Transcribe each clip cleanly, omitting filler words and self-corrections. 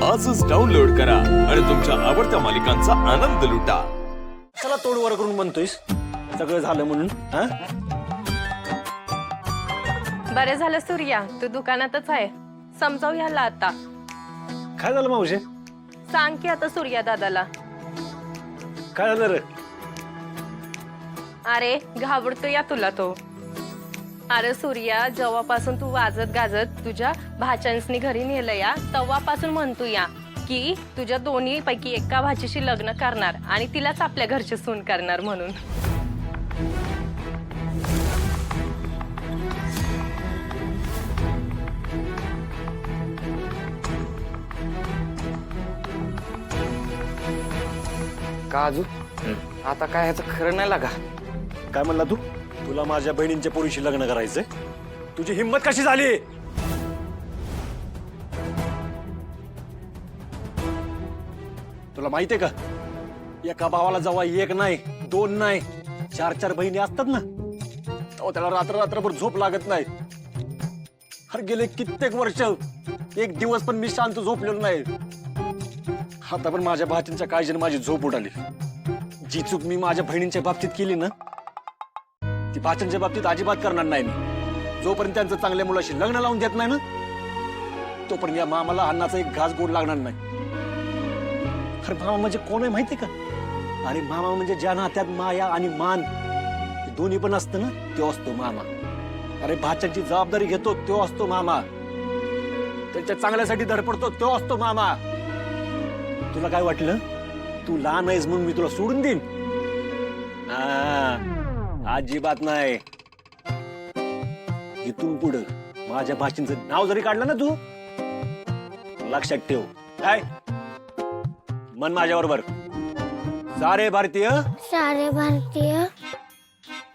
आजच डाउनलोड करा आणि तुमच्या आवडत्या मालिकांचा आनंद लुटा। चला तोडवर करून म्हणतोयस सगळं झालं म्हणून हा? बरे झालं सूर्या, तू दुकानातच आहे, समजाव ह्याला आता। काय झालं मावशे? सांग की आता सूर्या दादाला। काय झालं रे? अरे घाबरतो या तुला तो। अरे सूर्या, जेव्हापासून तू वाजत गाजत तुझ्या भाच्यांसनी घरी नेलं या, तेव्हापासून म्हणतो या की तुझ्या दोन्ही पैकी एका भाचीशी लग्न करणार आणि तिलाच आपल्या घरची सून करणार म्हणून। काजू आता काय ह्याचं खरं नाही लागा। काय म्हणला तू? तुला माझ्या बहिणींच्या पोरीशी लग्न करायचंय? तुझी हिम्मत कशी झाली? तुला माहितीये का, एका भावाला जेव्हा एक नाही दोन नाही चार चार बहिणी असतात ना, तेव्हा त्याला रात्र रात्रभर झोप लागत नाही। अरे गेले कित्येक वर्ष एक दिवस पण मी शांत झोपलेलो नाही। आता पण माझ्या भाच्यांच्या काळजीने माझी झोप उडाली। जी चूक मी माझ्या बहिणींच्या बाबतीत केली ना, ती भाच्यांच्या बाबतीत अजिबात करणार नाही मी। जोपर्यंत त्यांचं चांगल्या मुलाशी लग्न लावून देत नाही ना, तोपर्यंत या मामाला अन्नाचा एक घास गोड लागणार नाही। अरे मामा म्हणजे कोण आहे माहिती का? अरे मामा म्हणजे ज्या नात्यात माया आणि मान हे दोन्ही पण असतं ना, तो असतो मामा। अरे भाच्यांची जबाबदारी घेतो तो असतो मामा। त्यांच्या चांगल्यासाठी धडपडतो तो असतो मामा। तुला काय वाटलं तू लहान आहेस म्हणून मी तुला सोडून देईन? अजिबात नाही। इथून पुढं माझ्या भाचींचं नाव जरी काढलं ना तू, लक्षात ठेव काय मन माझ्याबरोबर। सारे भारतीय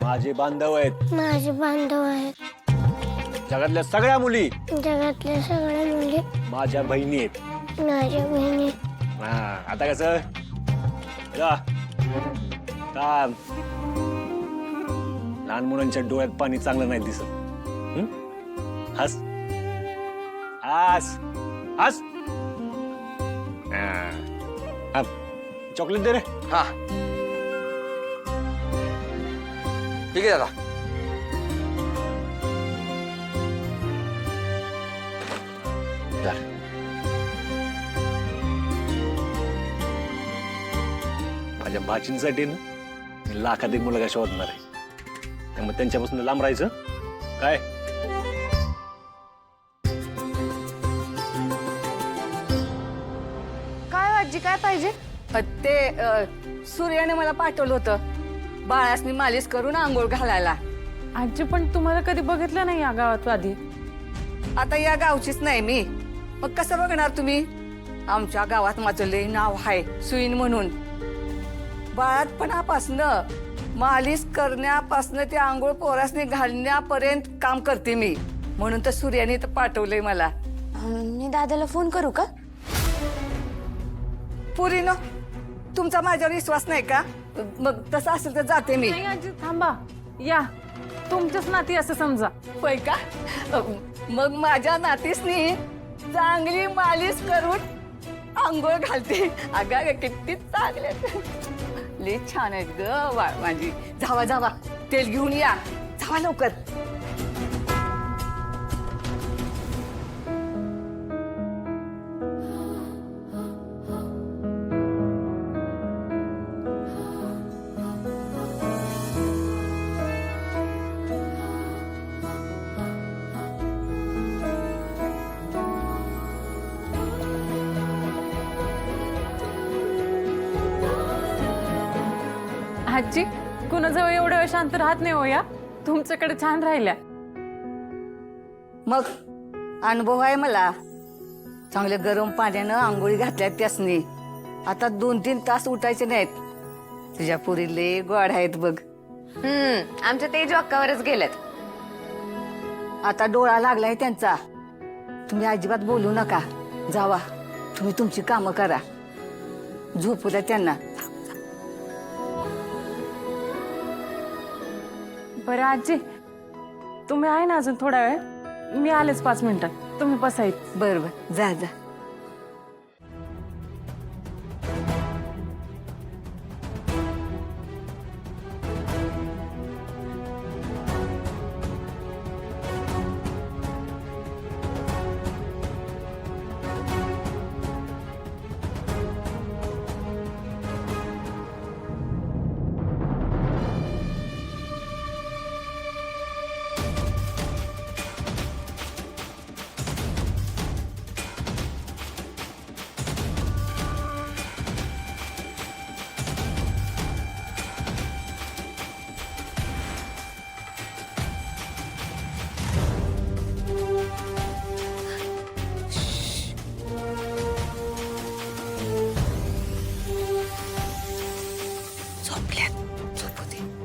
माझे बांधव आहेत, माझे बांधव आहेत। जगातल्या सगळ्या मुली माझ्या बहिणी आहेत। बहिणी। आता कसं काम लहान मुलांच्या डोळ्यात पाणी चांगलं नाही दिसत। हस हस हस। चॉकलेट दे रे। हा ठीक आहे दादा। माझ्या भाचींसाठी ना लाखात एक मुलगा शोधणार आहे, त्यामुळे त्यांच्यापासून लांब राहायचं काय? काय आजी काय पाहिजे? ते सूर्याने मला पाठवलं होतं बाळासनी मालिश करून आंघोळ घालायला। आजी पण तुम्हाला कधी बघितलं नाही या गावात आधी? आता या गावचीच नाही मी, मग कसं बघणार तुम्ही? आमच्या गावात माझं लय नाव आहे सुईन म्हणून। बाळातपणापासनं मालिश करण्यापासनं ते आंघोळ पोरासनी घालण्यापर्यंत काम करते मी, म्हणून तर सूर्याने तर पाठवलंय मला। मी दादाला फोन करू का? पुरीनो, तुमचा माझ्यावर विश्वास नाही का? मग तसं असेल तर जाते मी। नाही आजी थांबा, या तुमच्याच नाती असं समजा। होय का? मग माझ्या नातीसनी चांगली मालिश करून आंघोळ घालते। अगं किती चांगले, लय छान आहेत ग माझी। जावा जावा तेल घेऊन या, जावा लवकर। आजी कुणाजवळ एवढा वेळ शांत राहत नाही हो या, तुमच्याकडे छान राहिल्या। मग अनुभव आहे मला, चांगल्या गरम पाण्यानं आंघोळी घातल्यात त्यासनी। आता 2-3 तास उठायचे नाहीत। तुझ्या पुरी लय गोड आहेत बघ। आमच्या तेज अक्कावरच गेलेत। आता डोळा लागलाय त्यांचा, तुम्ही अजिबात बोलू नका। जावा तुम्ही तुमची कामं करा, झोपू द्या त्यांना। बरं आजी, तुम्ही आहे ना अजून थोडा वेळ? मी आलेच 5 मिनिटात, तुम्ही बसायचं। बर बर, जा जा।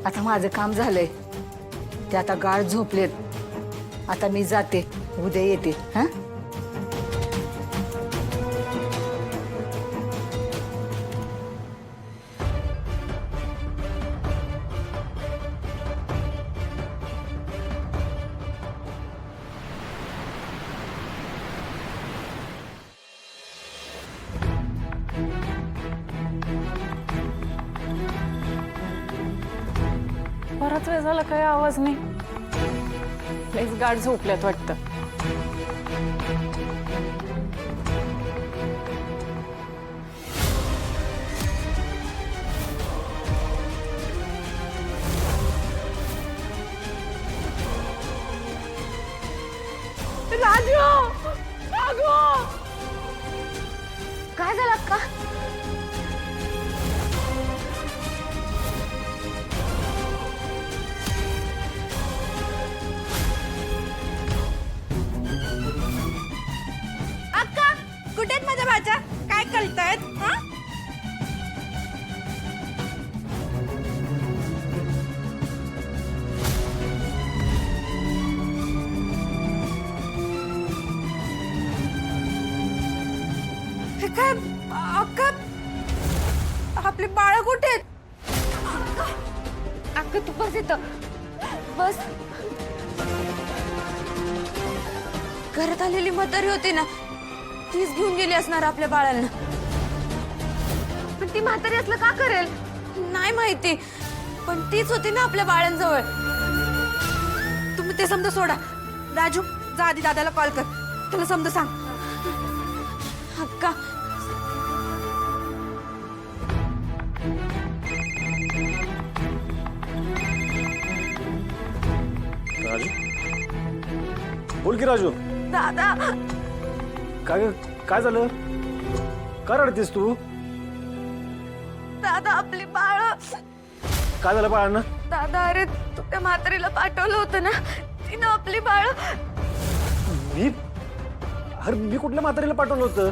आता माझं काम झालंय. ते आता गाढ झोपलेत. आता मी जाते, उद्या येते. हा बराच वेळ झाला काही आवाज नाही. लईच गाढ झोपल्यात वाटतं. राजू, राघू, काय झालं अक्का? अक्का कुठे आहेत माझ्या भाच्या? काय करतायत? काय अक्का आपली बाळ कुठे आहेत? अक्का तू बस इथं बस. घरात आलेली म्हातारी होती ना, तीच घेऊन गेली असणार आपल्या बाळाला. पण ती म्हातारी असलं का करेल नाही माहिती, पण तीच होती ना आपल्या बाळांजवळ. तुम्ही ते समजा सोडा. राजू जा आधी दादाला कॉल कर, त्याला समजा सांग. अक्का राजू, बोल की राजू. दादा काय झालं? का रडतेस तू? दादा आपली बाळ. काय झालं बाळांना? दादा, अरे तू त्या म्हातारीला पाठवलं होतं ना, तिनं आपली बाळ. मी कुठल्या म्हातारीला पाठवलं होतं?